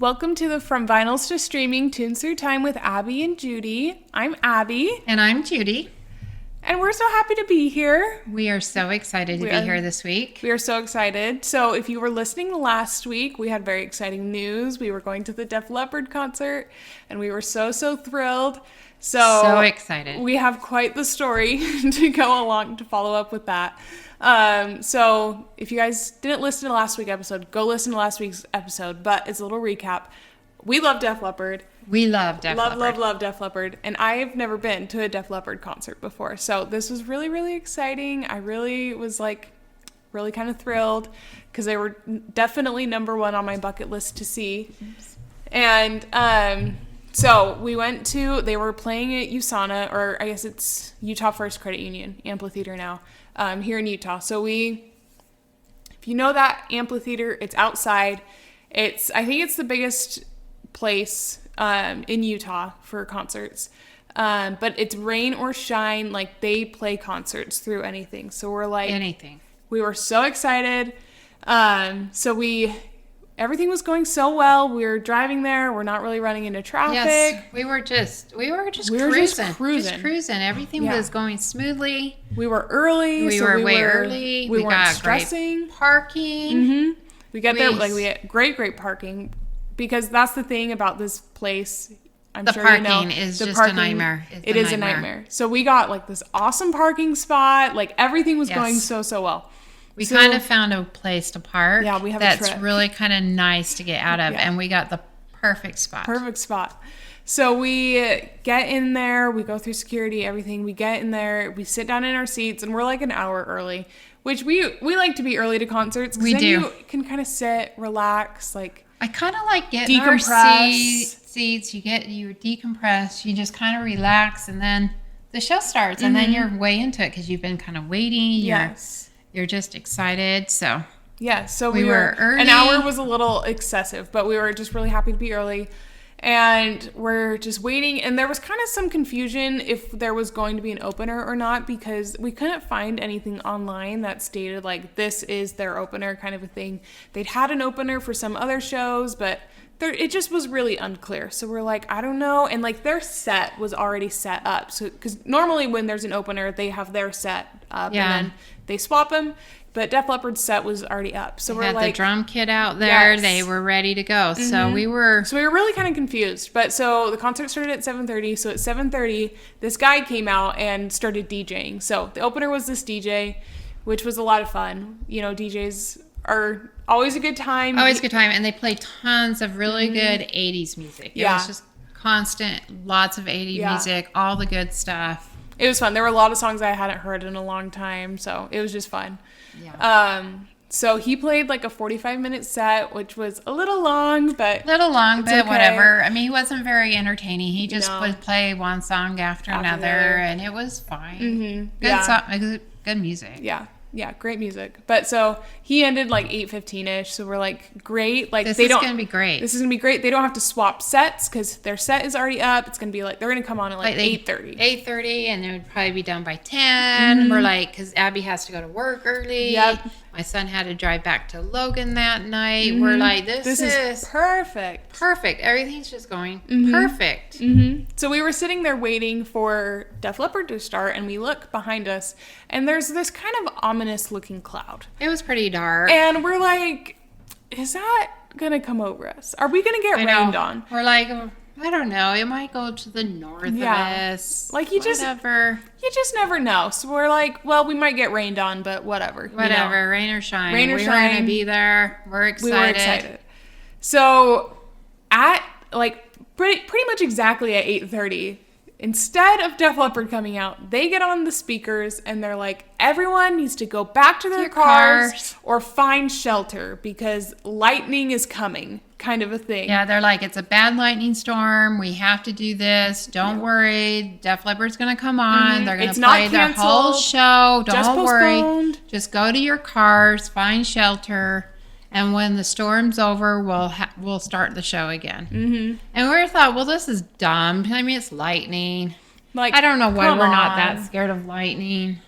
Welcome to the From Vinyls to Streaming Tunes Through Time with Abby and Judy. I'm Abby. And I'm Judy. And we're so happy to be here. We are so excited to be here this week. We are so excited. So if you were listening last week, we had very exciting news. We were going to the Def Leppard concert, and we were so thrilled. So excited. We have quite the story to go along to follow up with that. So if you guys didn't listen to last week's episode, go listen to last week's episode, but it's a little recap. We love Def Leppard. We love Def Leppard. Love Def Leppard. And I've never been to a Def Leppard concert before. So this was really exciting. I really was really kind of thrilled because they were definitely number one on my bucket list to see. And, so we went to, they were playing at USANA, or I guess it's Utah First Credit Union, amphitheater now, here in Utah. So if you know that amphitheater, it's outside. I think it's the biggest place in Utah for concerts. But it's rain or shine, like they play concerts through anything. So we're like, anything. We were so excited. Everything was going so well. We were driving there. We're not really running into traffic. Yes, we were just cruising. Everything was going smoothly. We were early. We were way early. We weren't got stressing. Great parking. Mm-hmm. We got there, we had great parking, because that's the thing about this place. The parking is just a nightmare. It is a nightmare. So we got this awesome parking spot. Everything was going so well. We kind of found a place to park. Yeah, we have that's really kind of nice to get out of, and we got the perfect spot. So we get in there, we go through security, everything. We get in there, we sit down in our seats, and we're an hour early, which we like to be early to concerts. We do. You can kind of sit, relax, I kind of like getting decompress. Our seats. You decompress, you just kind of relax, and then the show starts, and then you're way into it because you've been kind of waiting. Yes. You're just excited, so. Yeah, so we were early. An hour was a little excessive, but we were just really happy to be early. And we're just waiting, and there was kind of some confusion if there was going to be an opener or not, because we couldn't find anything online that stated, this is their opener kind of a thing. They'd had an opener for some other shows, but it just was really unclear. So we're I don't know. And their set was already set up. So, because normally when there's an opener, they have their set up and then they swap them. But Def Leppard's set was already up. So we're had the drum kit out there. Yes. They were ready to go. Mm-hmm. So we were really kind of confused. But so the concert started at 7:30. So at 7:30, this guy came out and started DJing. So the opener was this DJ, which was a lot of fun. DJs are always a good time. And they play tons of really good 80s music. It was just constant, lots of 80s music, all the good stuff. It was fun. There were a lot of songs I hadn't heard in a long time, so it was just fun. Yeah. So he played a 45-minute set, which was a little long, but okay. Whatever. I mean, he wasn't very entertaining. He just would play one song after another, and it was fine. Mm-hmm. Good music. Yeah, great music. But so he ended 8:15ish. So we're great. This is gonna be great. This is gonna be great. They don't have to swap sets because their set is already up. It's gonna be they're gonna come on at 8:30. 8:30, and it would probably be done by 10. Mm-hmm. We're because Abby has to go to work early. Yep. My son had to drive back to Logan that night. Mm-hmm. We're this is perfect. Perfect. Everything's just going perfect. Mm-hmm. So we were sitting there waiting for Def Leppard to start, and we look behind us, and there's this kind of ominous looking cloud. It was pretty dark. And we're is that going to come over us? Are we going to get rained on? We're I don't know. It might go to the north of us. You just never know. So we're well, we might get rained on, but whatever. Rain or shine. We're going to be there. We're excited. We were excited. So at pretty much exactly at 8:30, instead of Def Leppard coming out, they get on the speakers and they're everyone needs to go back to their cars or find shelter because lightning is coming, kind of a thing. Yeah, they're it's a bad lightning storm. We have to do this. Don't worry. Def Leppard's going to come on. Mm-hmm. They're going to play their whole show. Don't worry. Just go to your cars, find shelter. And when the storm's over, we'll start the show again. Mm-hmm. And we thought, well, this is dumb. I mean, it's lightning. I don't know why we're not that scared of lightning.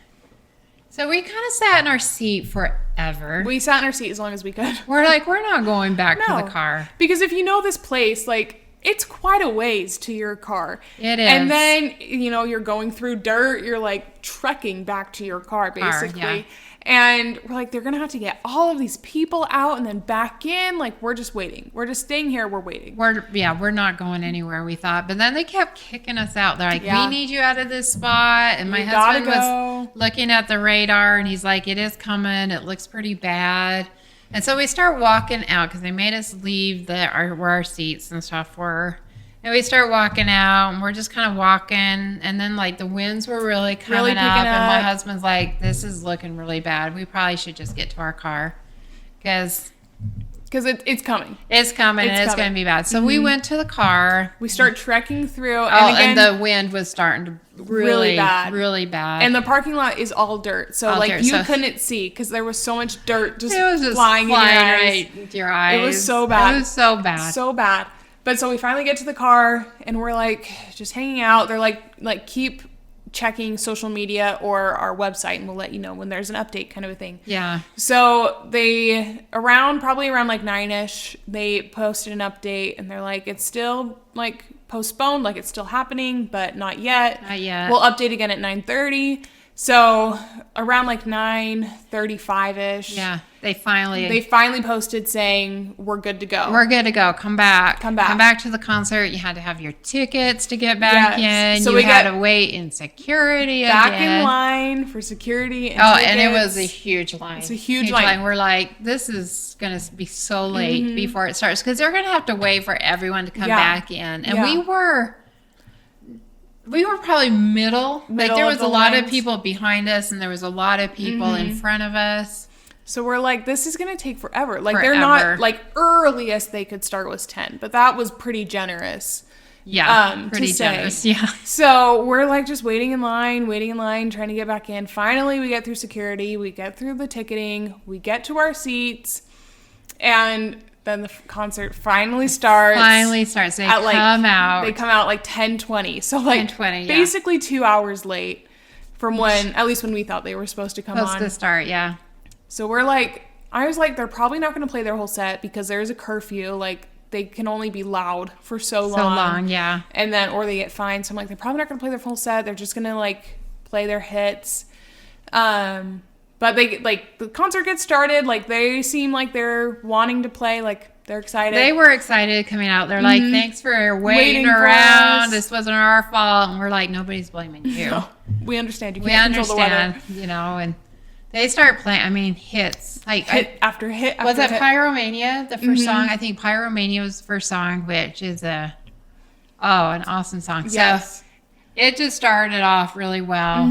So we kind of sat in our seat for forever. We sat in our seat as long as we could. We're like, we're not going back to the car. Because if you know this place, like, it's quite a ways to your car. It is. And then, you know, you're going through dirt. You're, like, trekking back to your car, basically. Yeah. And we're like, they're going to have to get all of these people out and then back in. Like, we're just waiting. We're just staying here. We're waiting. We're not going anywhere, we thought. But then they kept kicking us out. They're like, we need you out of this spot. And my husband was looking at the radar, and he's like, it is coming. It looks pretty bad. And so we start walking out because they made us leave where our seats and stuff were. And we start walking out, and we're just kind of walking. And then, like, the winds were really coming up. And my husband's like, this is looking really bad. We probably should just get to our car because it's coming. It's coming, and it's going to be bad. So we went to the car. We start trekking through. And the wind was starting to really bad. Really bad. And the parking lot is all dirt. So, you couldn't see because there was so much dirt just flying in your eyes. Right into your eyes. It was so bad. It was so bad. So bad. But so we finally get to the car, and we're, like, just hanging out. They're like keep checking social media or our website, and we'll let you know when there's an update, kind of a thing. Yeah. So they probably around like 9ish, they posted an update, and they're like, it's still like postponed, like it's still happening, but not yet. Not yet. We'll update again at 9:30. So around like 9:35ish. Yeah. They finally posted saying we're good to go. We're good to go. Come back to the concert. You had to have your tickets to get back in. So you had to wait in security back in line for security and tickets. And it was a huge line. It's a huge line. We're like, this is going to be so late before it starts because they're going to have to wait for everyone to come back in. And we were probably middle. Like there was a lot of people behind us, and there was a lot of people in front of us. So we're like, this is going to take forever. Like, they're not, like, earliest they could start was 10. But that was pretty generous. Yeah, pretty generous, yeah. So we're, like, just waiting in line, trying to get back in. Finally, we get through security. We get through the ticketing. We get to our seats. And then the concert finally starts. They come out. They come out, like, 10:20. So, like, 10:20, basically 2 hours late from at least when we thought they were supposed to come on. Supposed to start, yeah. So we're like, I was like, they're probably not going to play their whole set because there's a curfew. Like, they can only be loud for so long. So long, yeah. And then, or they get fined. So I'm like, they're probably not going to play their full set. They're just going to, like, play their hits. But they, like, the concert gets started. Like, they seem like they're wanting to play. Like, they're excited. They were excited coming out. They're like, thanks for waiting around. This wasn't our fault. And we're like, nobody's blaming you. No, we understand. You can't control the weather. You know, and they start playing, hits. Like hit after hit after Was it hit. Pyromania, the first song? I think Pyromania was the first song, which is an awesome song. Yes. So it just started off really well.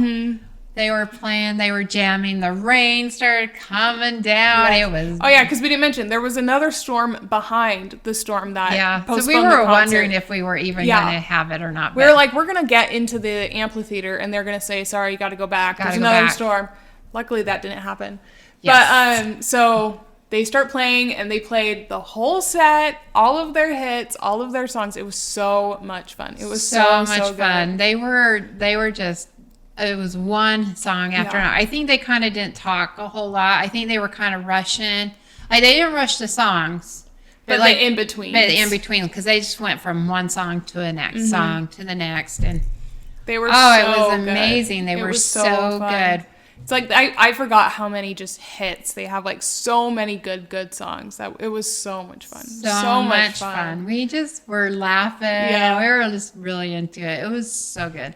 They were playing, they were jamming. The rain started coming down. Yes. It was... Oh, yeah, because we didn't mention, there was another storm behind the storm that postponed so we were wondering if we were even going to have it or not. We were like, we're going to get into the amphitheater, and they're going to say, sorry, you got to go back. There's another storm. Luckily, that didn't happen. Yes. But so they start playing, and they played the whole set, all of their hits, all of their songs. It was so much fun. It was so much fun. They were just. It was one song after another. I think they kind of didn't talk a whole lot. I think they were kind of rushing. Like, they didn't rush the songs, but like in between. But in between, because they just went from one song to the next song to the next, and they were. It was amazing. They were so good. It's like I forgot how many just hits they have. Like, so many good songs. That it was so much fun. So much fun. We just were laughing. Yeah, we were just really into it. It was so good.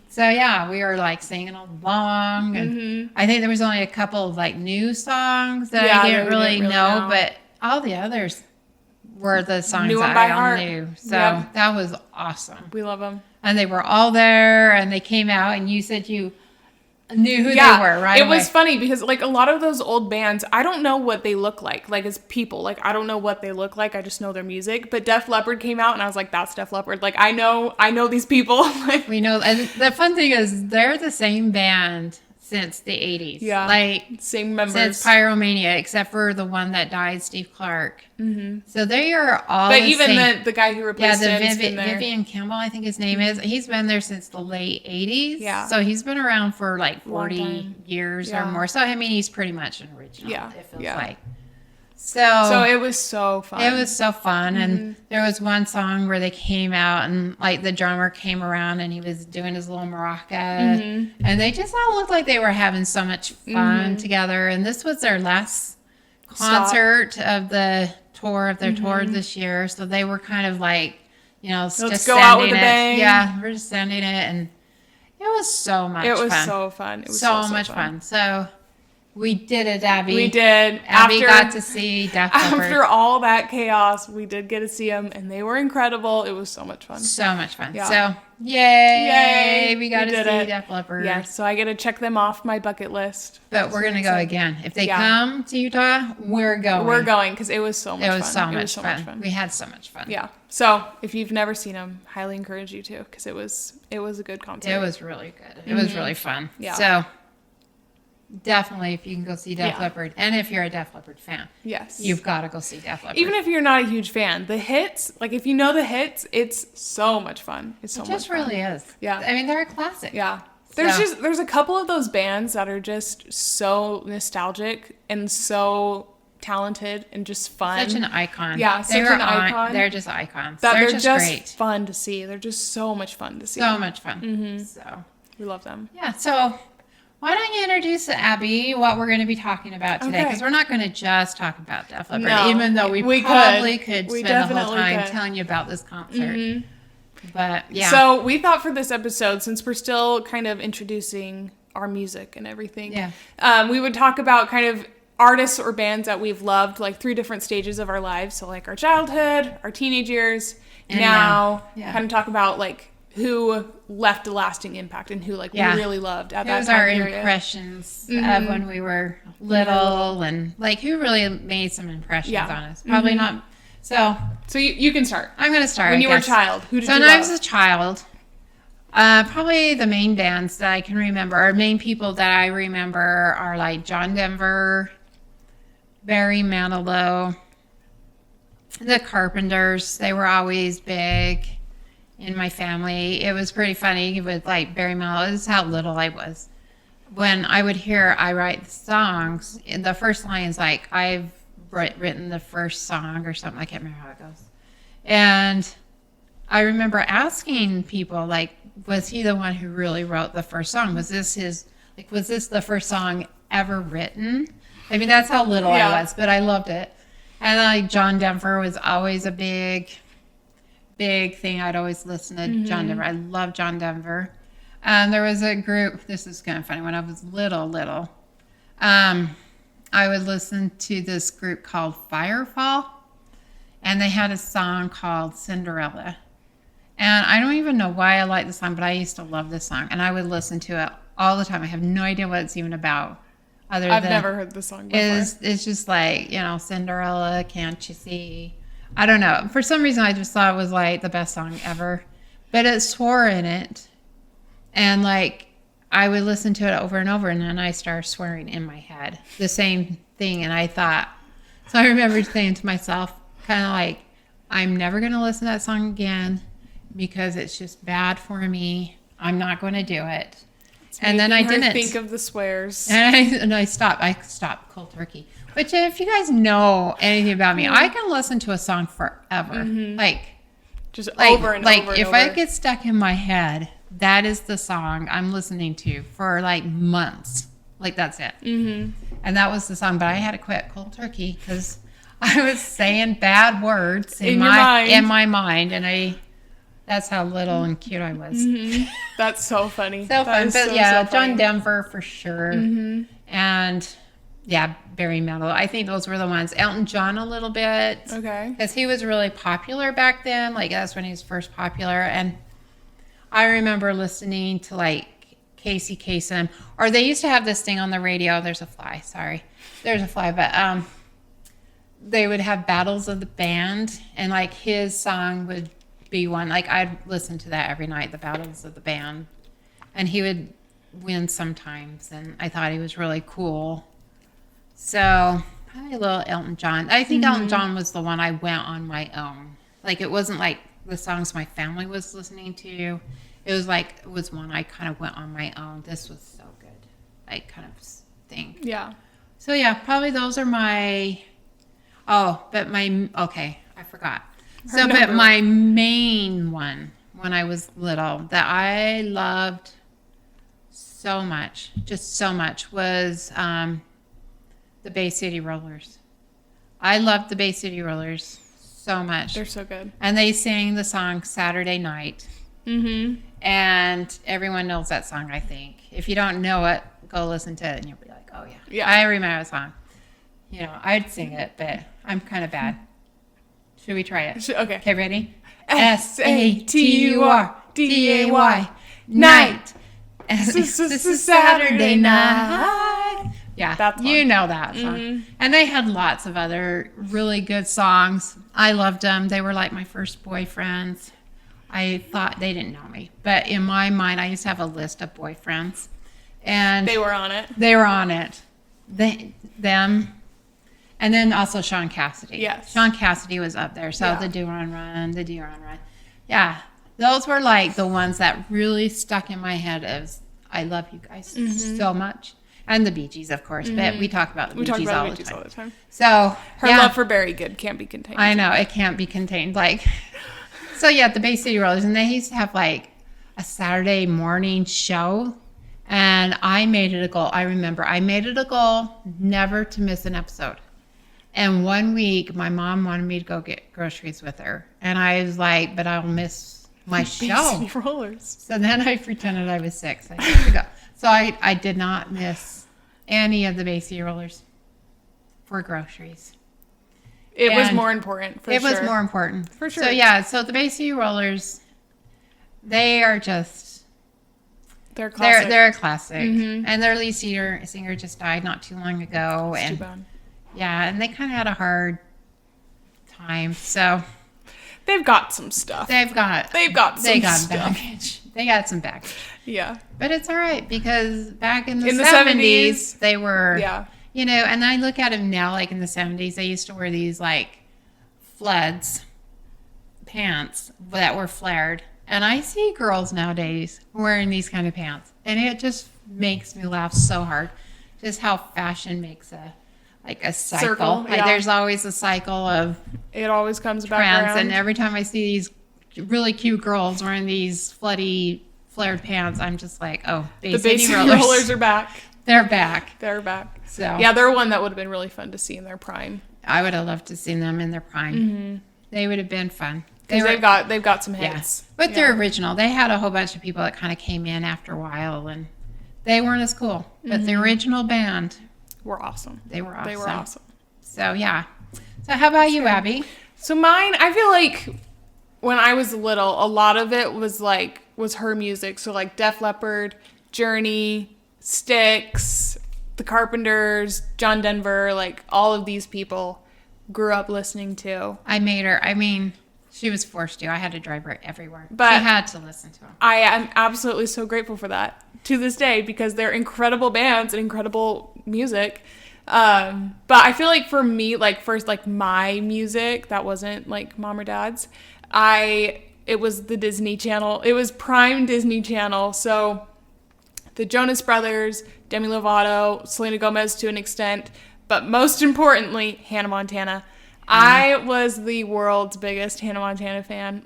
So yeah, we were like singing along, and I think there was only a couple of like new songs that I didn't really know, but all the others were the songs that I all knew. So that was awesome. We love them, and they were all there, and they came out, and you said you knew who they were right away. It was funny because like a lot of those old bands, I don't know what they look like as people. Like, I don't know what they look like. I just know their music. But Def Leppard came out, and I was like, that's Def Leppard. Like, I know these people. We know. And the fun thing is they're the same band since the 80s. Yeah. Like, same members. Since Pyromania, except for the one that died, Steve Clark. Mm-hmm. So they are all But even the guy who replaced him has been there. Vivian Campbell, I think his name is. He's been there since the late 80s. Yeah. So he's been around for like 40 years or more. So, I mean, he's pretty much an original, it feels like. So it was so fun. It was so fun. And there was one song where they came out and like the drummer came around and he was doing his little maraca. And they just all looked like they were having so much fun together. And this was their last concert of the tour of their tour this year. So they were kind of like, let's just go out with a bang. Yeah, we're just sending it. And it was so much fun. It was so fun. It was so much fun. So we did it, Abby. We did. Abby got to see Def Leppard. After all that chaos, we did get to see them, and they were incredible. It was so much fun. So much fun. Yeah. So, yay! We got to see Def Leppard. Yeah, so I get to check them off my bucket list. But we're going to go again. If they come to Utah, we're going. We're going, because it was so much fun. It was so much fun. We had so much fun. Yeah. So, if you've never seen them, highly encourage you to, because it was a good concert. It was really good. It was really fun. Yeah. So, definitely, if you can go see Def Leppard, and if you're a Def Leppard fan, you've got to go see Def Leppard. Even if you're not a huge fan, the hits, like if you know the hits, it's so much fun. It's so much fun. It just really is. Yeah. I mean, they're a classic. Yeah. There's a couple of those bands that are just so nostalgic and so talented and just fun. Such an icon. Yeah, such an icon. They're just icons. They're just great. Fun to see. They're just so much fun to see. So much fun. So we love them. Yeah. So why don't you introduce Abby what we're going to be talking about today? Because we're not going to just talk about Def Leppard, even though we probably could spend the whole time telling you about this concert. But yeah. So we thought for this episode, since we're still kind of introducing our music and everything, we would talk about kind of artists or bands that we've loved, like 3 different stages of our lives. So like our childhood, our teenage years, and now kind of talk about like who left a lasting impact and who like we really loved at that time period. It was our impressions of when we were little and like who really made some impressions on us. Probably not. So you can start. I'm going to start. When you were a child, who did you love? So when I was a child, probably the main bands that I can remember, or main people that I remember are like John Denver, Barry Manilow, the Carpenters. They were always big in my family. It was pretty funny with like Barry Manilow. This is how little I was. When I would hear I write songs, the first line is like, I've written the first song or something. I can't remember how it goes. And I remember asking people, like, was he the one who really wrote the first song? Was this the first song ever written? I mean, that's how little I was, but I loved it. And like John Denver was always a big thing. I'd always listen to John Denver. I love John Denver. There was a group, this is kind of funny, when I was little, I would listen to this group called Firefall, and they had a song called Cinderella. And I don't even know why I like the song, but I used to love this song, and I would listen to it all the time. I have no idea what it's even about. I've never heard the song before. It's just like, Cinderella, can't you see? I don't know. For some reason, I just thought it was like the best song ever. But it swore in it. And like, I would listen to it over and over, and then I started swearing in my head the same thing. And I thought, so I remember saying to myself, kind of like, I'm never going to listen to that song again because it's just bad for me. I'm not going to do it. And then I didn't think of the swears. And I stopped. I stopped cold turkey. Which, if you guys know anything about me, I can listen to a song forever. Like, just over and over and over. If I get stuck in my head, that is the song I'm listening to for like months. Like, that's it. And that was the song. But I had to quit cold turkey because I was saying bad words in my mind, and that's how little and cute I was. That's so funny. So fun. But so John Denver for sure. And Barry Manilow. I think those were the ones. Elton John a little bit. Okay. Because he was really popular back then. Like, that's when he was first popular. And I remember listening to like Casey Kasem, or they used to have this thing on the radio. There's a fly. But they would have battles of the band, and like his song would be one. Like, I'd listen to that every night, the battles of the band, and he would win sometimes, and I thought he was really cool. So probably a little Elton John. I think Elton John was the one I went on my own. Like, it wasn't like the songs my family was listening to. It was like, it was one I kind of went on my own. This was so good. I kind of think. Yeah. So yeah, probably those are my, okay, I forgot. But my main one when I was little that I loved so much, just so much, was the Bay City Rollers. I loved the Bay City Rollers so much. They're so good. And they sang the song Saturday Night. Mm-hmm. And everyone knows that song, I think. If you don't know it, go listen to it and you'll be like, oh, yeah. Yeah. I remember the song. You know, I'd sing it, but I'm kind of bad. Should we try it? Okay. Okay, ready? SATURDAY. Night. This is Saturday night. Yeah, that's one. You know that song. Mm-hmm. And they had lots of other really good songs. I loved them. They were like my first boyfriends. I thought they didn't know me. But in my mind, I used to have a list of boyfriends. And they were on it. They were on it. Them. And then also Sean Cassidy. Yes. Sean Cassidy was up there. So the Do Run Run, the Do Run Run. Yeah. Those were like the ones that really stuck in my head as I love you guys so much. And the Bee Gees, of course. But we talk about the Bee Gees all the time. So her love for Barry Good can't be contained. I know. It can't be contained. Like, so yeah, the Bay City Rollers. And they used to have like a Saturday morning show. And I made it a goal. I remember I made it a goal never to miss an episode. And one week, my mom wanted me to go get groceries with her. And I was like, but I'll miss my show. Bay City Rollers. So then I pretended I was sick. So I had to go. So I did not miss any of the Bay City Rollers for groceries. It was more important, for sure. It was more important. For sure. So yeah, so the Bay City Rollers, they are just... They're classic. They're a classic. Mm-hmm. And their lead singer just died not too long ago. It's too bad. Yeah, and they kind of had a hard time. So they've got some stuff. They got some stuff. baggage. They got some baggage. Yeah. But it's all right because back in the 70s, they were, you know, and I look at them now, like in the 70s, they used to wear these like floods pants that were flared. And I see girls nowadays wearing these kind of pants. And it just makes me laugh so hard. Just how fashion makes a cycle. Like there's always a cycle of it always comes back around. And every time I see these really cute girls wearing these floody flared pants, I'm just like, oh, the Bay City Rollers are back. They're back. They're back. So yeah, they're one that would have been really fun to see in their prime. I would have loved to see them in their prime. Mm-hmm. They would have been fun. They've got some hits. Yeah. But they're original. They had a whole bunch of people that kind of came in after a while, and they weren't as cool. But the original band were awesome. They were awesome. They were awesome. So yeah. So how about you, Abby? So mine, I feel like when I was little, a lot of it was her music. So like Def Leppard, Journey, Styx, The Carpenters, John Denver, like all of these people grew up listening to. I made her. I mean, she was forced to. I had to drive her everywhere. But she had to listen to them. I am absolutely so grateful for that to this day because they're incredible bands and incredible music. But I feel like for me, like first, like my music that wasn't like mom or dad's, it was the Disney Channel. It was prime Disney Channel. So the Jonas Brothers, Demi Lovato, Selena Gomez to an extent, but most importantly, Hannah Montana. I was the world's biggest Hannah Montana fan.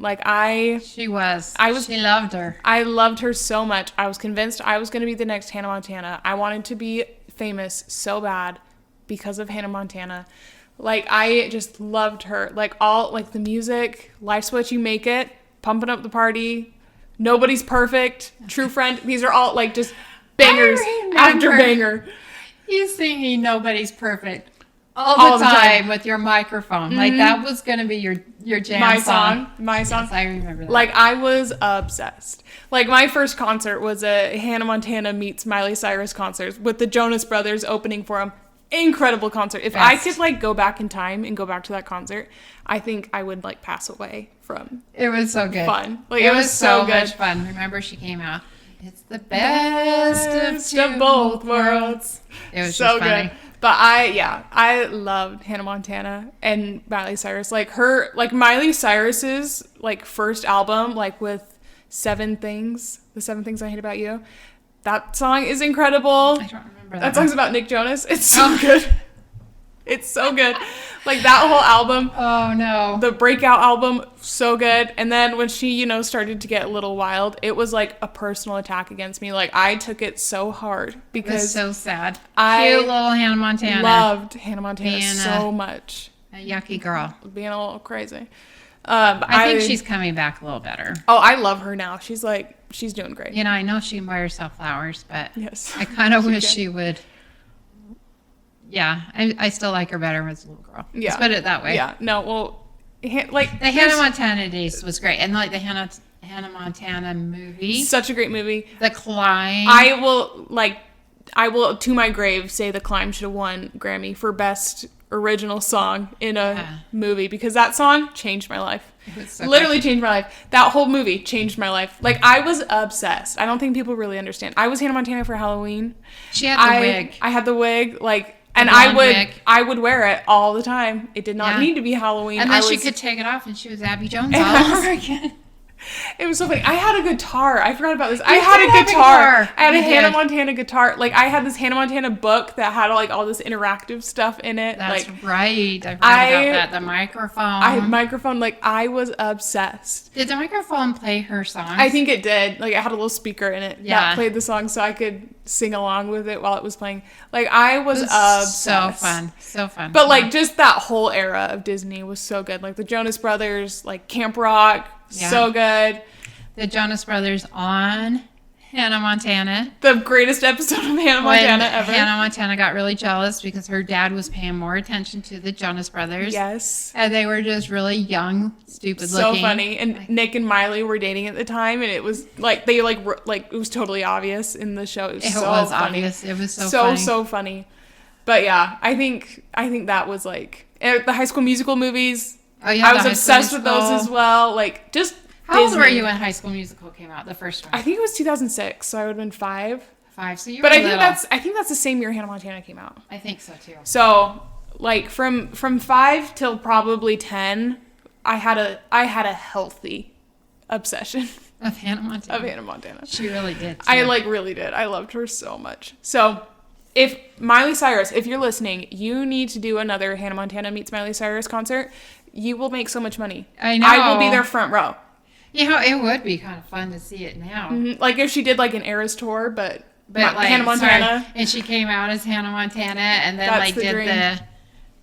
She loved her. I loved her so much. I was convinced I was going to be the next Hannah Montana. I wanted to be famous so bad because of Hannah Montana. Like, I just loved her. Like, all, like, the music, Life's What You Make It, Pumping Up the Party, Nobody's Perfect, True Friend. These are all, like, just bangers after banger. You singing Nobody's Perfect all the time with your microphone. Mm-hmm. Like, that was going to be your jam song. My song. Yes, I remember that. Like, I was obsessed. Like, my first concert was a Hannah Montana meets Miley Cyrus concert with the Jonas Brothers opening for them. Incredible concert. If I could, like, go back in time and go back to that concert, I think I would, like, pass away from it was so good. Fun. Like, it was so good. Much fun. Remember, she came out. It's the best of both worlds. It was so just funny. good. But I loved Hannah Montana and Miley Cyrus. Like Miley Cyrus's like first album, like with the 7 Things I Hate About You. That song is incredible. I don't remember that song's about Nick Jonas. It's so good. It's so good. Like that whole album. Oh no. The Breakout album, so good. And then when she, started to get a little wild, it was like a personal attack against me. Like I took it so hard because it's so sad. I Cute little Hannah Montana. Loved Hannah Montana so much. A yucky girl. Being a little crazy. I think she's coming back a little better. Oh, I love her now. She's doing great. I know she can buy herself flowers, but yes, I kind of wish she would. Yeah, I still like her better as a little girl. Yeah. Let's put it that way. Yeah. No, well, like the Hannah Montana days was great, and like the Hannah Montana movie, such a great movie. The Climb. I will to my grave say The Climb should have won Grammy for best original song in a movie because that song changed my life. Literally changed my life. That whole movie changed my life. Like I was obsessed. I don't think people really understand. I was Hannah Montana for Halloween. She had the wig. I had the wig, and I would wear it all the time. It did not need to be Halloween. And then she could take it off and she was Abby Jones all over again. It was so funny. I had a guitar. I forgot about this. I had a guitar. I had a Hannah Montana guitar. Like I had this Hannah Montana book that had like all this interactive stuff in it. That's like, right. I forgot about that. The microphone. I had microphone. Like I was obsessed. Did the microphone play her songs? I think it did. Like it had a little speaker in it that played the song, so I could sing along with it while it was playing. Like I was obsessed. So fun. But like just that whole era of Disney was so good. Like the Jonas Brothers, like Camp Rock. Yeah. So good. The Jonas Brothers on Hannah Montana. The greatest episode of Hannah Montana ever. Hannah Montana got really jealous because her dad was paying more attention to the Jonas Brothers. Yes. And they were just really young, stupid looking. So funny. And Nick and Miley were dating at the time, and it was like they like it was totally obvious in the show. It was funny. Obvious. It was so funny. So funny. But yeah, I think that was like the High School Musical movies. Oh, yeah, I was obsessed with those as well. Like, just How old were you when High School Musical came out, the first one? I think it was 2006, so I would have been 5. 5, so you were But little. I think that's the same year Hannah Montana came out. I think so, too. So, like, from 5 till probably 10, I had a healthy obsession. Of Hannah Montana. She really did, too. I, really did. I loved her so much. So, if Miley Cyrus, if you're listening, you need to do another Hannah Montana meets Miley Cyrus concert. You will make so much money. I know. I will be there front row. Yeah, it would be kind of fun to see it now. Mm-hmm. Like if she did like an Eras tour, but like, Hannah Montana. Sorry, and she came out as Hannah Montana and then did the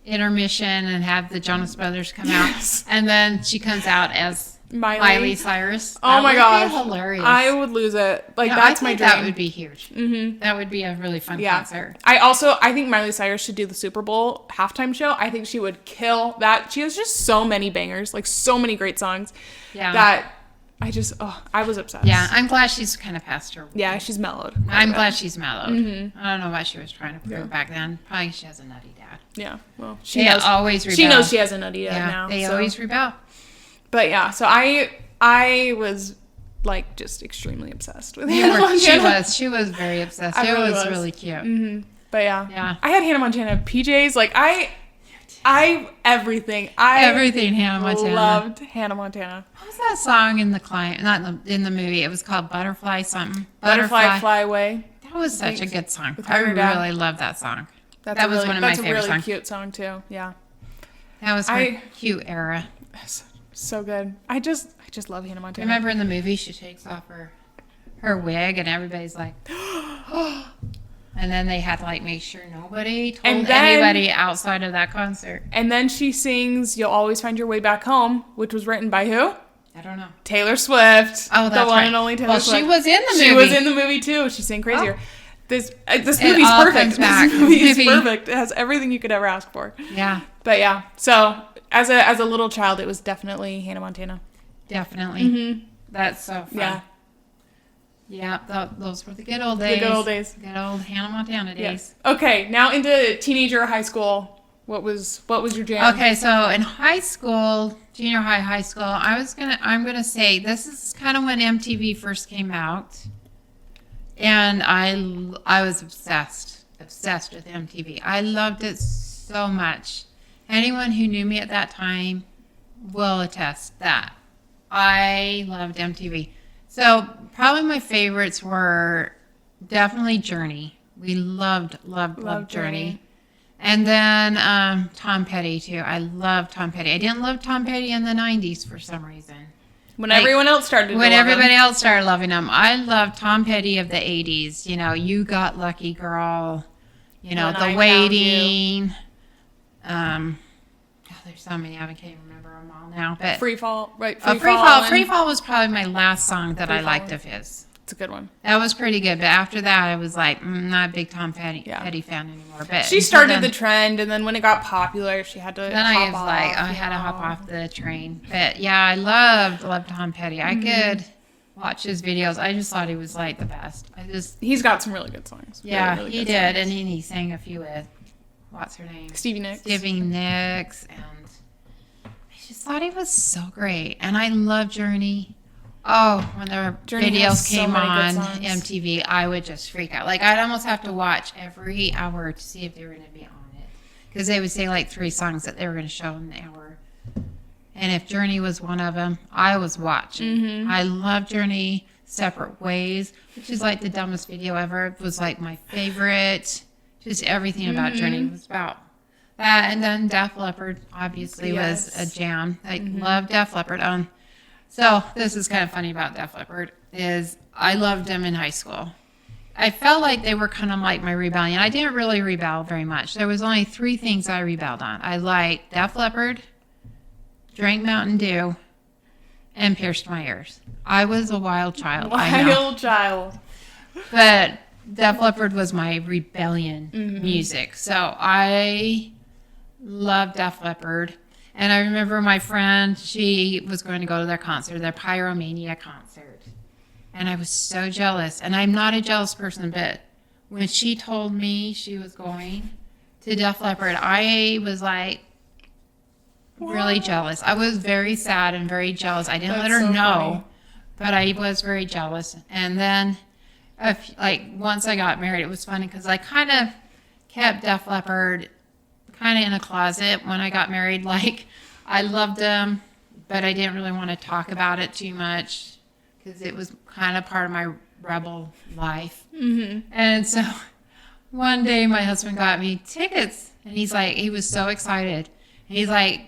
intermission and have the Jonas Brothers come out. And then she comes out as Miley Cyrus. Oh my gosh. Hilarious. I would lose it. Like that's my dream. That would be huge. Mm-hmm. That would be a really fun concert. I think Miley Cyrus should do the Super Bowl halftime show. I think she would kill that. She has just so many bangers, like so many great songs. Yeah. That I was obsessed. Yeah, I'm glad she's kind of past her. Yeah, she's mellowed. I'm glad she's mellowed. Mm-hmm. I don't know what she was trying to prove back then. Probably she has a nutty dad. Yeah, well, she always rebel. She knows she has a nutty dad now. They always rebel. But yeah, so I was like just extremely obsessed with Hannah Montana. She was very obsessed. It was really cute. Mm-hmm. But yeah, I had Hannah Montana PJs. Like everything Hannah Montana. Loved Hannah Montana. What was that song in the client? Not in the movie. It was called Butterfly something. Butterfly Fly Away. That was such a good song. I really love that song. That was one of my favorite songs. That's a really cute song too. Yeah. That was her cute era. So good. I just love Hannah Montana. Remember in the movie she takes off her wig and everybody's like, and then they had to like make sure nobody told anybody outside of that concert. And then she sings "You'll Always Find Your Way Back Home," which was written by who? I don't know. Taylor Swift. Oh, that's the one and only Taylor Swift. She was in the movie. She was in the movie too. She sang crazier. Oh. This movie's perfect. This movie is perfect. It has everything you could ever ask for. Yeah. But yeah, so as a little child, it was definitely Hannah Montana. Definitely. Mm-hmm. That's so fun. Yeah. Yeah, those were the good old days. The good old days. Good old Hannah Montana days. Yes. Okay, now into teenager high school. What was your jam? Okay, so in high school, junior high school, I'm gonna say this is kind of when MTV first came out. And I was obsessed with MTV. I loved it so much. Anyone who knew me at that time will attest that I loved MTV. So probably my favorites were definitely Journey. We loved Journey. And then Tom Petty too. I loved Tom Petty. I didn't love Tom Petty in the 90s for some reason. When everybody else started loving him. I loved Tom Petty of the 80s. You know, You Got Lucky Girl. You know, The Waiting. There's so many. I can't remember them all now. But Free Fall, right? Free Fall was probably my last song that I liked of his. It's a good one. That was pretty good. But after that, I was like, not a big Tom Petty fan anymore. But she started the trend, and then when it got popular, she had to hop off. I had to hop off the train. But yeah, I loved Tom Petty. I could watch his videos. I just thought he was like the best. He's got some really good songs. Yeah, really he did. Songs. And he sang a few with, what's her name? Stevie Nicks. And I just thought he was so great. And I love Journey. Oh, when their videos came on MTV, I would just freak out. Like, I'd almost have to watch every hour to see if they were going to be on it. Because they would say, like, 3 songs that they were going to show in the hour. And if Journey was one of them, I was watching. Mm-hmm. I love Journey. Separate Ways, which is, like, the dumbest video ever. It was, like, my favorite. Just everything about Journey was about that. And then Def Leppard, obviously, was a jam. I love Def Leppard. So this is kind of funny about Def Leppard is I loved them in high school. I felt like they were kind of like my rebellion. I didn't really rebel very much. There was only 3 things I rebelled on. I liked Def Leppard, drank Mountain Dew, and pierced my ears. I was a wild child. But Def Leppard was my rebellion music. So I loved Def Leppard. And I remember my friend, she was going to go to their concert, their Pyromania concert. And I was so jealous. And I'm not a jealous person, but when she told me she was going to Def Leppard, I was like really jealous. I was very sad and very jealous. I didn't let her know, but I was very jealous. And then, once I got married, it was funny because I kind of kept Def Leppard kind of in a closet when I got married. Like, I loved them, but I didn't really want to talk about it too much because it was kind of part of my rebel life. Mm-hmm. And so one day my husband got me tickets, and he was so excited. And he's like,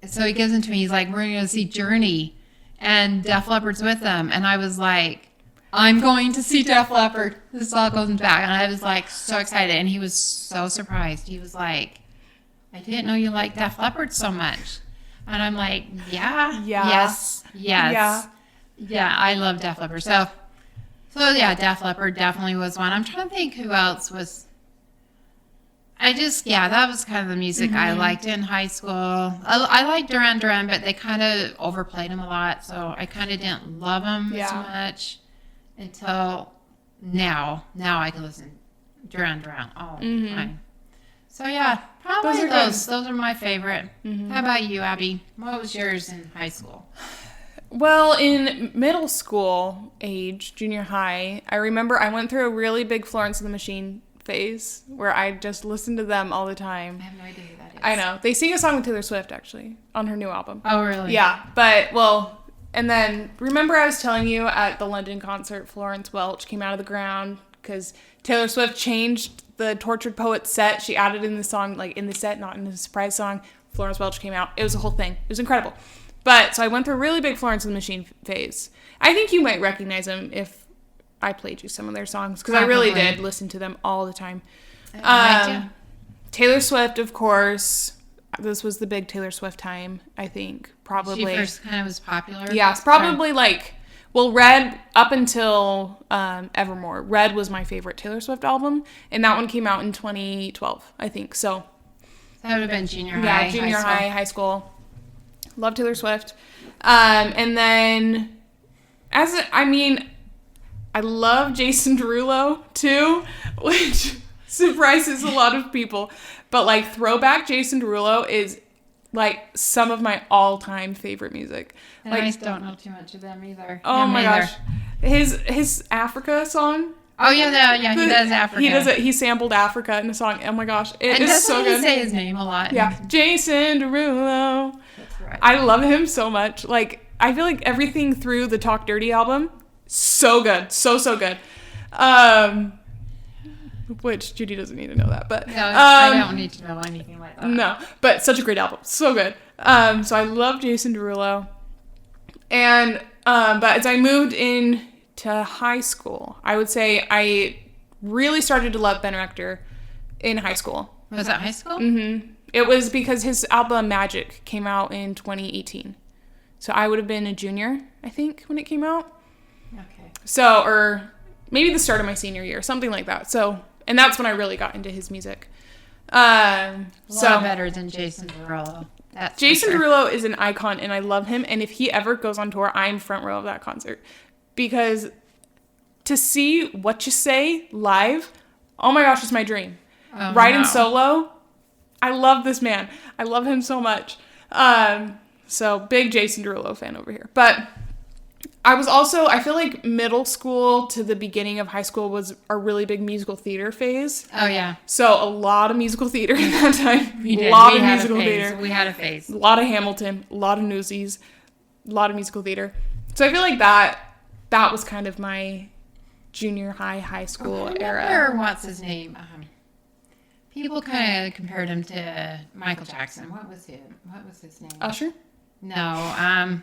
so he gives them to me. He's like, we're going to see Journey, and Def Leppard's with them. And I was like, I'm going to see Def Leppard. This all goes back. And I was like so excited. And he was so surprised. He was like, I didn't know you liked Def Leppard so much. And I'm like, yes, I love Def Leppard. So yeah, Def Leppard definitely was one. I'm trying to think who else was. That was kind of the music I liked in high school. I liked Duran Duran, but they kind of overplayed him a lot. So I kind of didn't love him as much until now. Now I can listen to Duran Duran all the time. So yeah, probably those. Those are my favorite. Mm-hmm. How about you, Abby? What was yours in high school? Well, in middle school age, junior high, I remember I went through a really big Florence and the Machine phase where I just listened to them all the time. I have no idea who that is. I know. They sing a song with Taylor Swift, actually, on her new album. Oh, really? Yeah, and then remember I was telling you at the London concert, Florence Welch came out of the ground because Taylor Swift changed the Tortured Poet set. She added in the song, like in the set, not in the surprise song. Florence Welch came out. It was a whole thing. It was incredible. But so I went through a really big Florence and the Machine phase. I think you might recognize them if I played you some of their songs because I really did listen to them all the time. Taylor Swift, of course. This was the big Taylor Swift time, I think. Probably. She first kind of was popular. Yeah, probably Red, up until Evermore. Red was my favorite Taylor Swift album, and that one came out in 2012, I think. So that would have been junior high. Yeah, junior high, high school. Love Taylor Swift. And then, I love Jason Derulo, too, which surprises a lot of people. But, throwback Jason Derulo is, some of my all-time favorite music. And I don't know too much of them either. Oh, my gosh. His Africa song. Oh yeah, he does Africa. He does it. He sampled Africa in a song. Oh my gosh, it is so good. He say his name a lot. Yeah, Jason Derulo. That's right. I love him so much. Like, I feel like everything through the Talk Dirty album, so good, so good. Which Judy doesn't need to know that, but no, I don't need to know anything like that. No, but such a great album, so good. So I love Jason Derulo, and but as I moved into high school, I would say I really started to love Ben Rector in high school. Was that high school? Mm-hmm. It was because his album Magic came out in 2018, so I would have been a junior, I think, when it came out. Okay. So, or maybe the start of my senior year, something like that. So. And that's when I really got into his music. A lot better than Jason Derulo. Jason Derulo is an icon, and I love him. And if he ever goes on tour, I'm front row of that concert. Because to see What You Say live, oh my gosh, it's my dream. Riding solo, I love this man. I love him so much. So big Jason Derulo fan over here. But I feel like middle school to the beginning of high school was a really big musical theater phase. Oh, yeah. So a lot of musical theater at that time. We did. A lot of musical theater. We had a phase. A lot of Hamilton, a lot of Newsies, a lot of musical theater. So I feel like that was kind of my junior high school era. What's his name? People kind of compared him to Michael Jackson. What was his name? Usher? No,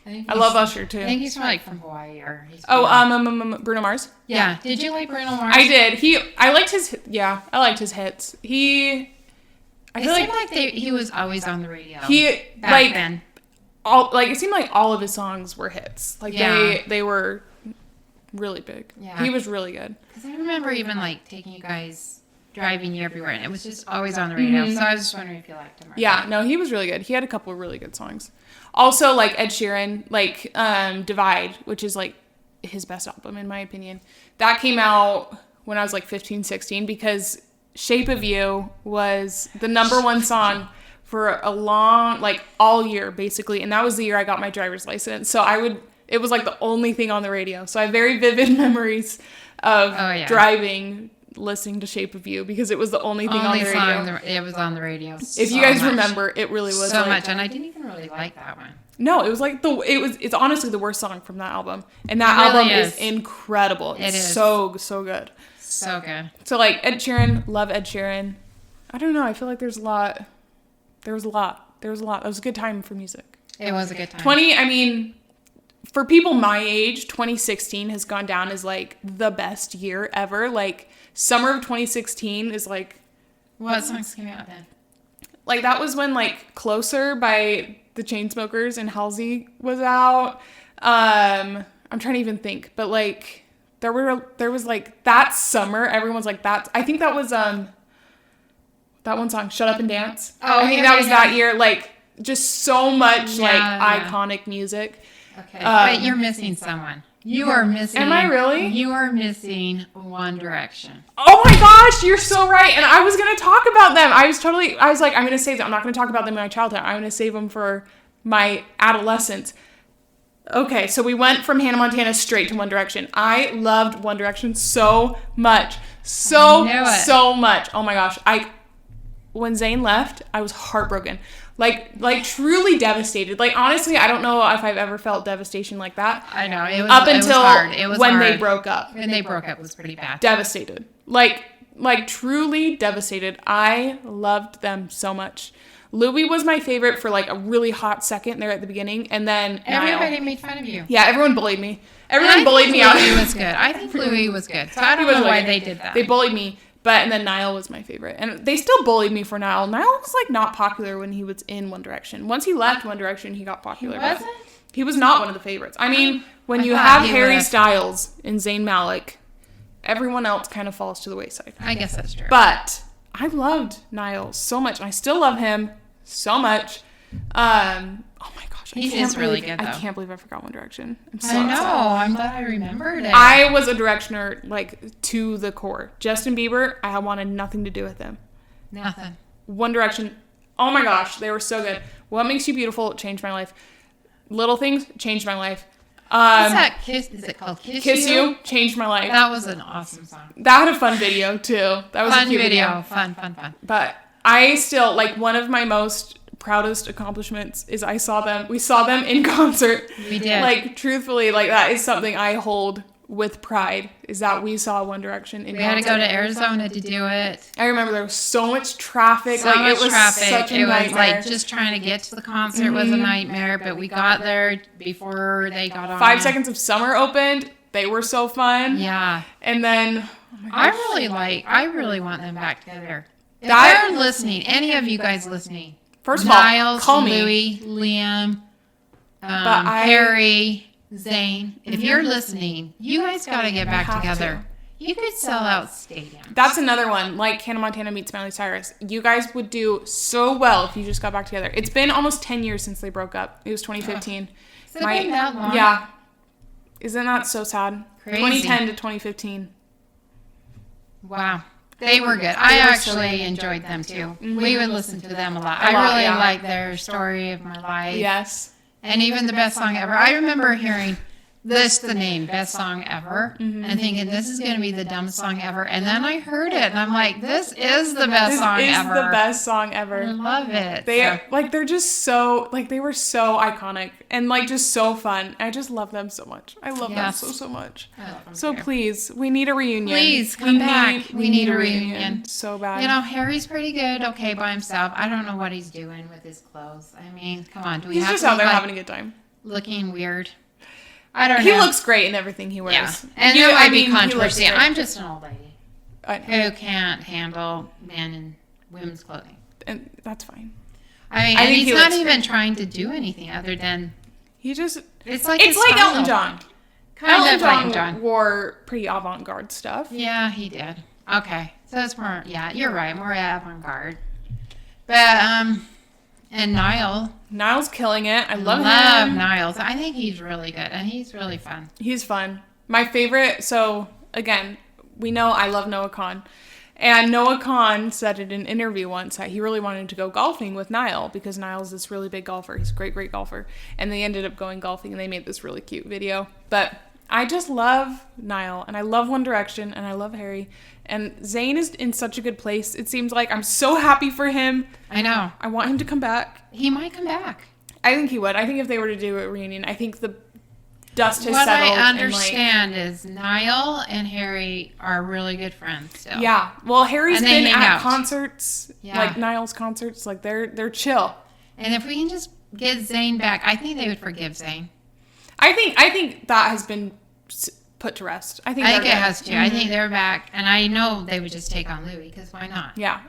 I love Usher too. I think he's from Hawaii or he's Bruno Mars. Yeah. Did you like Bruno Mars? I did. I liked his hits. I feel like he was always on the radio. Back then. It seemed like all of his songs were hits. Like they were really big. Yeah. He was really good. Because I remember even like taking you guys driving you everywhere, and it was just always on the radio. Mm-hmm. So I was just wondering if you liked him. No, he was really good. He had a couple of really good songs. Also, like Ed Sheeran, like Divide, which is like his best album in my opinion. That came out when I was like 15, 16 because Shape of You was the number one song for a long, like all year basically. And that was the year I got my driver's license. So it was like the only thing on the radio. So I have very vivid memories of driving, listening to Shape of You because it was the only thing on the radio. It was on the radio. If you guys remember, it really was so much, and I didn't even really like that one. No, it was like it's honestly the worst song from that album, and that album is incredible. It's so good. So good. So like Ed Sheeran, love Ed Sheeran. I don't know. I feel like there was a lot. It was a good time for music. It was a good time. For people my age, 2016 has gone down as like the best year ever. Like summer of 2016 is like. What songs came out then? Like that was when like Closer by the Chainsmokers and Halsey was out. I'm trying to even think, but like there was like that summer. Everyone's like that. I think that was that one song, Shut Up and Dance. Oh, I think that was that year. Like just so much iconic music. Okay, but you're missing someone. You are missing. Am I really? You are missing One Direction. Oh my gosh, you're so right. And I was going to talk about them. I was like, I'm going to save them. I'm not going to talk about them in my childhood. I'm going to save them for my adolescence. Okay, so we went from Hannah Montana straight to One Direction. I loved One Direction so much. So much. Oh my gosh. When Zayn left, I was heartbroken. Like truly devastated. Like honestly, I don't know if I've ever felt devastation like that. I know. It was up until hard. It was when hard. they broke up. When they broke up, it was pretty bad. Devastated. Like truly devastated. I loved them so much. Louis was my favorite for like a really hot second there at the beginning, and then everybody made fun of you. Yeah, everyone bullied me. Everyone bullied me out. Louis was good. I think Louis was good. So I don't know why they did that. They bullied me. And then Niall was my favorite. And they still bullied me for Niall. Niall was like not popular when he was in One Direction. Once he left One Direction, he got popular. He wasn't? He was not one of the favorites. I mean, when you have Harry Styles and Zayn Malik, everyone else kind of falls to the wayside. I guess that's true. But I loved Niall so much. And I still love him so much. Oh my gosh. He's really good, though. I can't believe I forgot One Direction. I'm so upset. I'm glad I remembered it. I was a Directioner, like, to the core. Justin Bieber, I wanted nothing to do with him. Nothing. One Direction, oh my gosh, they were so good. What Makes You Beautiful changed my life. Little Things changed my life. What's that? Is it called Kiss You? Changed my life. That was an awesome song. That had a fun video too. That was fun a cute video. Fun. But I still, like, one of my most proudest accomplishments is we saw them in concert. We did. Like, truthfully, like, that is something I hold with pride, is that we saw One Direction in concert. We had to go to Arizona to do it. I remember there was so much traffic. Such a nightmare. Was like just trying to get to the concert was a nightmare, but we got there before they got on. 5 Seconds of Summer opened. They were so fun. Yeah. And then I really want them back together. If they're listening, any of you guys listening. First of all, Niles, call me. Louis, Liam, Harry, Zane. If you're listening, you guys got to get back together. You could sell out stadiums. That's another one, like Hannah Montana meets Miley Cyrus. You guys would do so well if you just got back together. It's been almost 10 years since they broke up. It was 2015. Has it been that long? Yeah. Isn't that so sad? Crazy. 2010 to 2015. Wow. They were good. I actually enjoyed them too. Mm-hmm. We would listen to them a lot. I really like their Story of My Life. Yes. And even the Best Song Ever. I remember hearing the name Best Song Ever, and thinking this is going to be the dumbest song ever. And then I heard it, and I'm like, this is the best song ever. This is the best song ever. I love it. They're just so, like, they were so iconic and, like, just so fun. I just love them so much. I love them so much. I love them so too. Please, we need a reunion. Please come back. We need a reunion so bad. You know, Harry's pretty good. Okay, by himself. I don't know what he's doing with his clothes. I mean, come on. Do we have just to out there having a good time, looking weird? I don't know. He looks great in everything he wears. Yeah. And there might be controversy. I'm just an old lady who can't handle men and women's clothing. And that's fine. I mean, he's not even trying to do anything other than it's like Elton John. Elton John wore pretty avant-garde stuff. Yeah, he did. Okay. So it's more, you're right, more avant-garde. But and Niall's killing it. I love him. Niles. I think he's really good, and he's really fun. He's fun. My favorite, so again, we know I love Noah Kahan. And Noah Kahan said in an interview once that he really wanted to go golfing with Niall because Niall's this really big golfer. He's a great, great golfer. And they ended up going golfing, and they made this really cute video. But I just love Niall, and I love One Direction, and I love Harry. And Zayn is in such a good place. It seems like I'm so happy for him. I know. I want him to come back. He might come back. I think he would. I think if they were to do a reunion, I think the dust has settled. What I understand is Niall and Harry are really good friends still. Yeah. Well, Harry's been at concerts, like Niall's concerts. Like they're chill. And if we can just get Zayn back, I think they would forgive Zayn. I think that has been put to rest. I think it has to. Mm-hmm. I think they're back, and I know they would just take on Louis because why not? Yeah.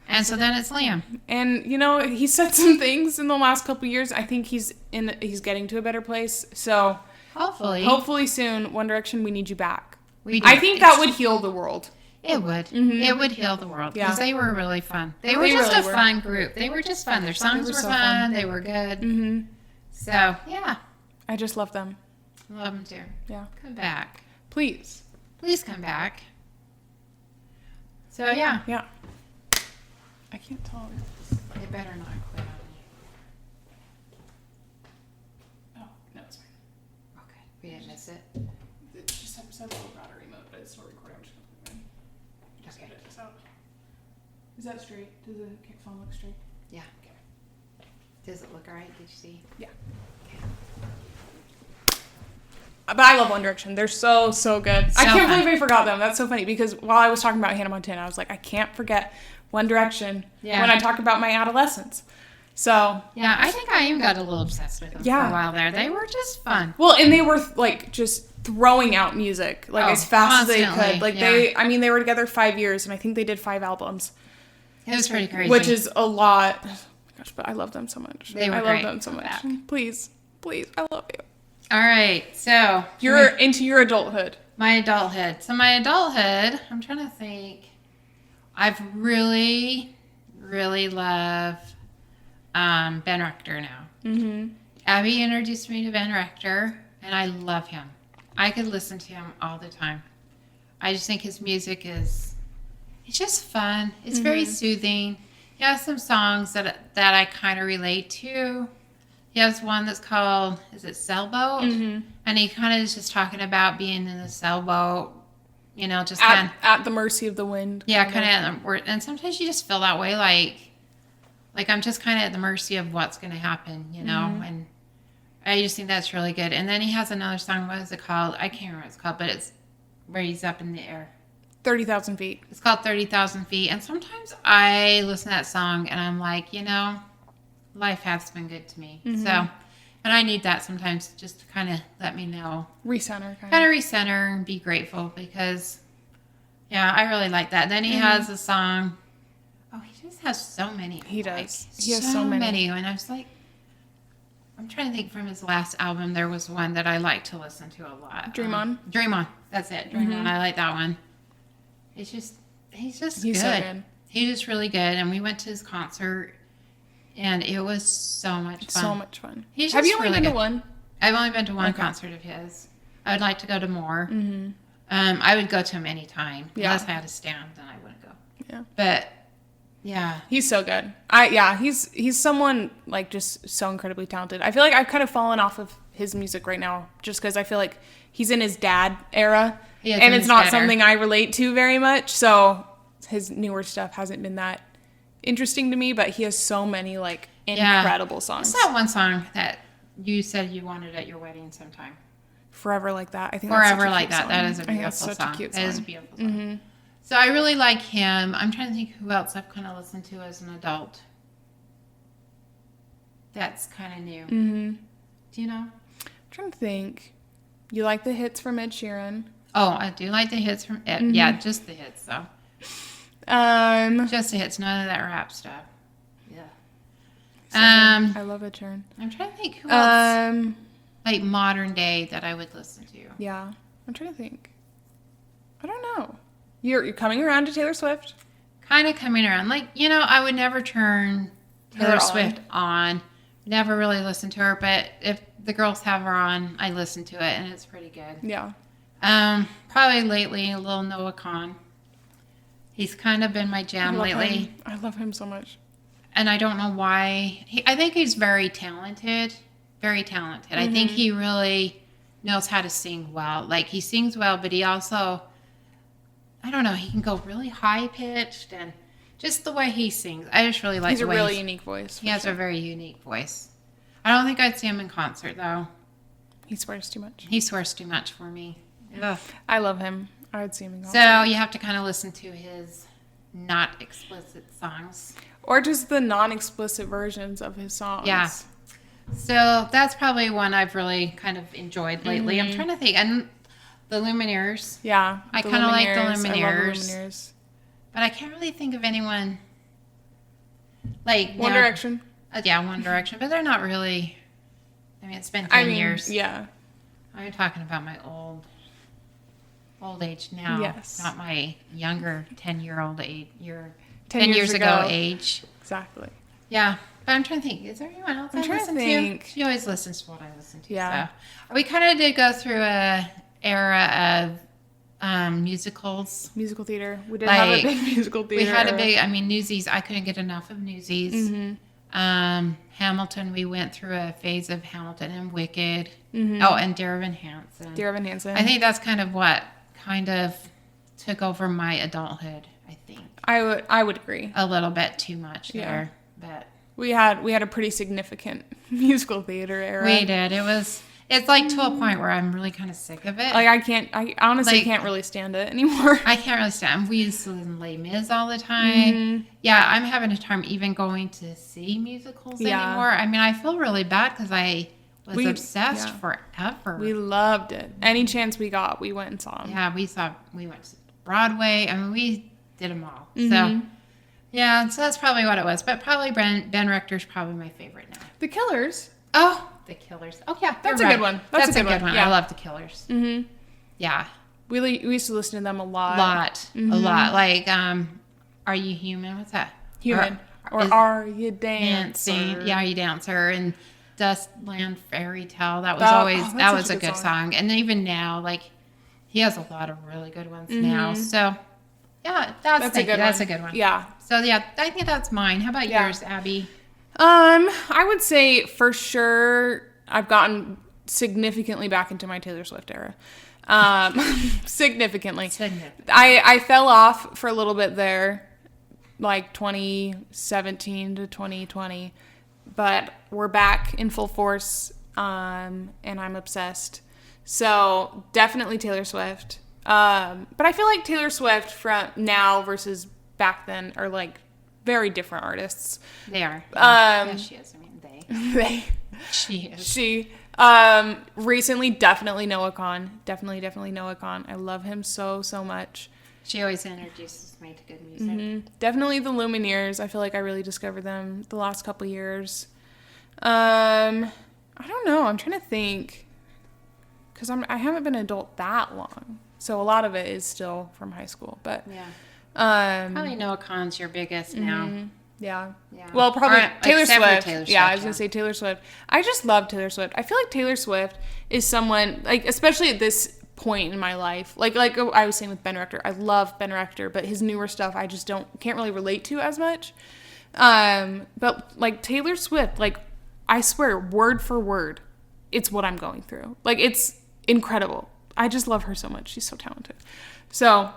And so then it's Liam. And you know, he said some things in the last couple of years. I think he's getting to a better place. So hopefully soon, One Direction, we need you back. I think that would heal the world. It would. Mm-hmm. It would heal the world because they were really fun. They were just a fun group. They were just fun. Their songs were fun. They were good. Mm-hmm. So yeah, I just love them. Love them too. Yeah. Come back. Please come back. So yeah. Yeah. I can't tell. They better not quit on me. Oh, no, it's fine. Okay. We didn't miss it. It just has a little battery mode, but it's still recording. I'm just going to put it out. Is that straight? Does the phone look straight? Yeah. Okay. Does it look alright? Did you see? Yeah. But I love One Direction. They're so good. I can't believe I forgot them. That's so funny because while I was talking about Hannah Montana, I was like, I can't forget One Direction when I talk about my adolescence. So yeah, I think I even got a little obsessed with them for a while there. They were just fun. Well, and they were like just throwing out music like as fast as they could. Like they were together 5 years, and I think they did 5 albums. It was pretty crazy. Which is a lot. Oh my gosh, but I love them so much. They were I great. love them so much. Back. Please, I love you. All right, so you're into your adulthood. My adulthood. So my adulthood, I'm trying to think. I've really love Ben Rector now. Mm-hmm. Abby introduced me to Ben Rector, and I love him. I could listen to him all the time. I just think his music it's just fun. It's very soothing. He has some songs that I kind of relate to. He has one that's called, is it Sailboat? Mm-hmm. And he kind of is just talking about being in the sailboat, you know, just at the mercy of the wind. Yeah, kind of. And sometimes you just feel that way, like I'm just kind of at the mercy of what's going to happen, you know. Mm-hmm. And I just think that's really good. And then he has another song. What is it called? I can't remember what it's called, but it's where he's up in the air. 30,000 feet. It's called 30,000 feet. And sometimes I listen to that song and I'm like, you know, life has been good to me. Mm-hmm. So, and I need that sometimes just to kind of let me know. Recenter. Kind of recenter and be grateful because, yeah, I really like that. Then he has a song. Oh, he just has so many. He does. He has so many. And I was like, I'm trying to think from his last album. There was one that I like to listen to a lot. Dream On. Dream On. That's it. Dream On. I like that one. He's just good. So good. He's just really good. And we went to his concert, and it was so much fun. So much fun. Have you only been to one? I've only been to one concert of his. I would like to go to more. Mm-hmm. I would go to him anytime. Yeah. Unless I had a stand, then I wouldn't go. Yeah. But yeah, he's so good. He's someone like just so incredibly talented. I feel like I've kind of fallen off of his music right now just because I feel like he's in his dad era, and it's not something I relate to very much. So his newer stuff hasn't been that interesting to me. But he has so many like incredible songs. What's that one song that you said you wanted at your wedding sometime? Forever Like That. I think Forever that's Like That. Song. That is a beautiful song. Such a cute song. That is a beautiful song. Mm-hmm. So I really like him. I'm trying to think who else I've kind of listened to as an adult. That's kind of new. Mm-hmm. Do you know? I'm trying to think. You like the hits from Ed Sheeran? Oh, I do like the hits from Ed. Mm-hmm. Yeah, just the hits though. Just the hits, none of that rap stuff. Yeah. I love Ed Sheeran. I'm trying to think who else. Like modern day that I would listen to. Yeah, I'm trying to think. I don't know. You're coming around to Taylor Swift? Kind of coming around. Like, you know, I would never turn Taylor Swift on. Never really listen to her, but if the girls have her on, I listen to it, and it's pretty good. Yeah. Probably lately, a little Noah Kahan. He's kind of been my jam lately. I love him so much. And I don't know why. I think he's very talented. Very talented. Mm-hmm. I think he really knows how to sing well. Like, he sings well, but he also... I don't know. He can go really high pitched and just the way he sings. I just really like. He's a really unique voice. He has a very unique voice. I don't think I'd see him in concert though. He swears too much. He swears too much for me. Ugh. I love him. I would see him in concert. So you have to kind of listen to his not explicit songs, or just the non-explicit versions of his songs. Yeah. So that's probably one I've really kind of enjoyed lately. Mm-hmm. I'm trying to think and. The Lumineers. Yeah. I kind of like the Lumineers. I love the Lumineers. But I can't really think of anyone like... One Direction. Yeah, One Direction. But they're not really... I mean, it's been 10 years. Yeah. I'm talking about my old age now. Yes. Not my younger 10-year-old age. 10 years ago age. Exactly. Yeah. But I'm trying to think. Is there anyone else I listen to? She always listens to what I listen to. Yeah. So. We kind of did go through a... era of musicals. Musical theater. We did have a big musical theater. We had a big, Newsies. I couldn't get enough of Newsies. Mm-hmm. Hamilton, we went through a phase of Hamilton and Wicked. Mm-hmm. Oh, and Dear Evan Hansen. Dear Evan Hansen. I think that's kind of what kind of took over my adulthood, I think. I would agree. A little bit too much there. But we had a pretty significant musical theater era. We did. It's like to a point where I'm really kind of sick of it. Like I honestly can't really stand it anymore. I can't really stand it. We used to listen to Les Mis all the time. Mm-hmm. Yeah, I'm having a time even going to see musicals anymore. I mean, I feel really bad because I was obsessed forever. We loved it. Any chance we got, we went and saw them. Yeah, we went to Broadway. I mean, we did them all. Mm-hmm. So, yeah, so that's probably what it was. But probably Ben Richter's probably my favorite now. The Killers. Oh, The Killers. Oh, yeah. That's a good one. That's a good one. Yeah. I love The Killers. Mm-hmm. Yeah. We used to listen to them a lot. Mm-hmm. A lot. Like, Are You Human? What's that? Human. Or Are You Dancing? Yeah, Are You Dancer? And Dustland Fairy Tale. That was that was a good song. And even now, like, he has a lot of really good ones now. So, yeah, that's a good one. Yeah. So, yeah, I think that's mine. How about yours, Abby? I would say for sure I've gotten significantly back into my Taylor Swift era. Significantly. I fell off for a little bit there, like 2017 to 2020, but we're back in full force, and I'm obsessed. So definitely Taylor Swift. But I feel like Taylor Swift from now versus back then are like very different artists. They are. Yeah, she is. I mean, they. They. She is. She. Recently, definitely Noah Kahan. Definitely Noah Kahan. I love him so much. She always introduces me to good music. Mm-hmm. Definitely the Lumineers. I feel like I really discovered them the last couple years. I don't know. I'm trying to think. Because I haven't been an adult that long. So a lot of it is still from high school. But yeah. Probably Noah Kahan's your biggest now. Yeah. Well, probably Taylor Swift. Yeah, I was going to say Taylor Swift. I just love Taylor Swift. I feel like Taylor Swift is someone, like, especially at this point in my life, like I was saying with Ben Rector, I love Ben Rector, but his newer stuff I just can't really relate to as much. But like Taylor Swift, like, I swear, word for word, it's what I'm going through. Like, it's incredible. I just love her so much. She's so talented. So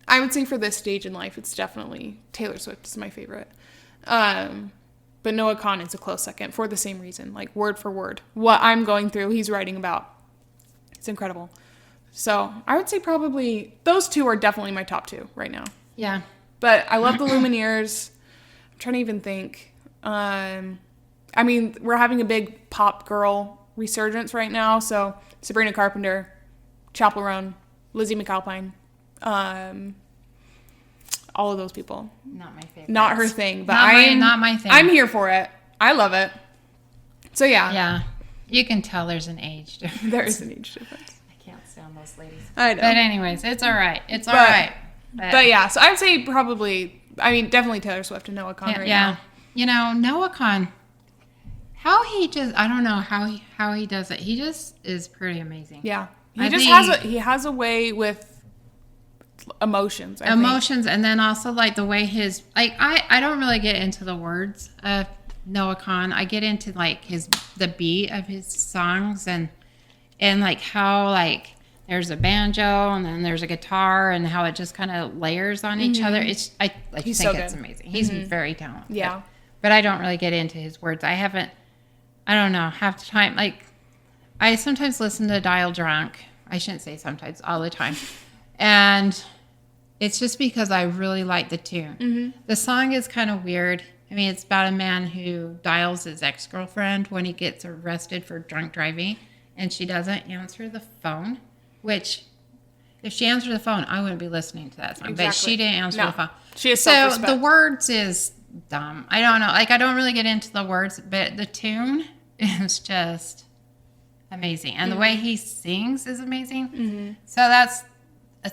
I would say for this stage in life, it's definitely Taylor Swift is my favorite. But Noah Kahan is a close second for the same reason, like word for word. What I'm going through, he's writing about. It's incredible. So I would say probably those two are definitely my top two right now. Yeah. But I love the Lumineers. I'm trying to even think. I mean, we're having a big pop girl resurgence right now. So Sabrina Carpenter, Chappell Roan, Lizzie McAlpine. All of those people. Not my favorite. Not her thing, but not my thing. I'm here for it. I love it. So yeah. Yeah. You can tell there's an age difference. There is an age difference. I can't stand those ladies. I know. But anyways, it's all right. It's all right. But yeah, so I would say definitely Taylor Swift and Noah Kahan right now. You know, Noah Kahan, I don't know how he does it. He just is pretty amazing. Yeah. He has a way with emotions. I think. And then also like the way I don't really get into the words of Noah Kahan. I get into like the beat of his songs and like how like there's a banjo and then there's a guitar and how it just kind of layers on each other. It's I think it's amazing. He's very talented. Yeah. But I don't really get into his words. I don't know, half the time, like I sometimes listen to Dial Drunk. I shouldn't say sometimes, all the time. And it's just because I really like the tune. Mm-hmm. The song is kind of weird. I mean, it's about a man who dials his ex-girlfriend when he gets arrested for drunk driving, and she doesn't answer the phone, which if she answered the phone, I wouldn't be listening to that song. Exactly. But she didn't answer the phone. She has self-respect. So the words is dumb. I don't know. Like, I don't really get into the words, but the tune is just amazing. And the way he sings is amazing. Mm-hmm. So that's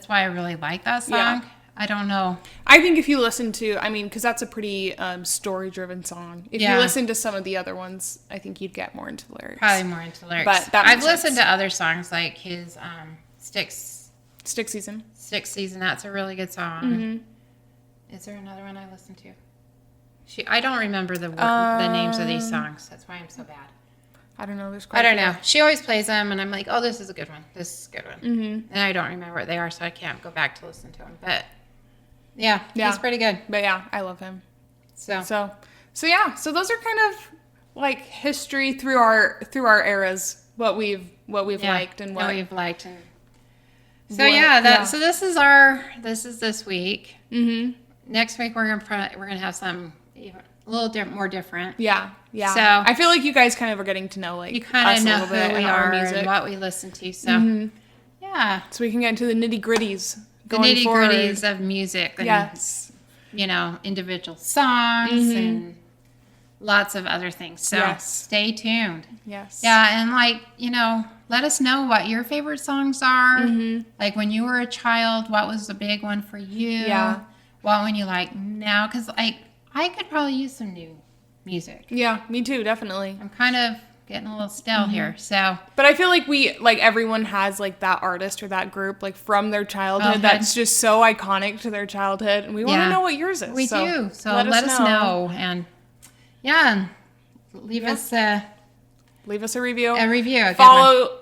why I really like that song. Yeah. I don't know. I think if you listen to, because that's a pretty story-driven song. If you listen to some of the other ones, I think you'd get more into the lyrics. Probably more into the lyrics. But I've listened to other songs like his Styx Season. Styx Season. That's a really good song. Mm-hmm. Is there another one I listened to? I don't remember the names of these songs. That's why I'm so bad. I don't know. I don't know. She always plays them, and I'm like, oh, this is a good one. This is a good one. Mm-hmm. And I don't remember what they are, so I can't go back to listen to them. But yeah, he's pretty good. But yeah, I love him. So yeah. So those are kind of like history through our eras. What we've liked and what we've liked. And so so this is this week. Mm-hmm. Next week we're gonna have some a little more different. Yeah. So I feel like you guys kind of are getting to know like you kind of know who we are and what we listen to. So yeah, so we can get into the nitty gritties. The nitty gritties of music. And, yes. Individual songs and lots of other things. So stay tuned. Yes. Yeah, and let us know what your favorite songs are. Mm-hmm. Like when you were a child, what was the big one for you? Yeah. What one you like now? Because I could probably use some new music. Yeah, me too, definitely. I'm kind of getting a little stale here, so. But I feel like everyone has like that artist or that group like from their childhood that's just so iconic to their childhood, and we want to know what yours is. We do. So let us know. And Yeah. Leave us a review.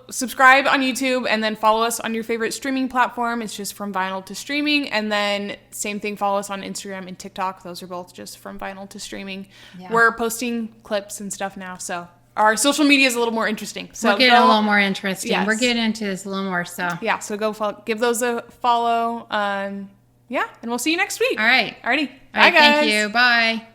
Subscribe on YouTube, and then follow us on your favorite streaming platform. It's just From Vinyl to Streaming. And then same thing, follow us on Instagram and TikTok. Those are both just From Vinyl to Streaming. Yeah. We're posting clips and stuff now, so our social media is a little more interesting. So we're getting a little more interesting. Yes. We're getting into this a little more, so. Yeah, so give those a follow. And we'll see you next week. All right. Alrighty. Bye, guys. Thank you. Bye.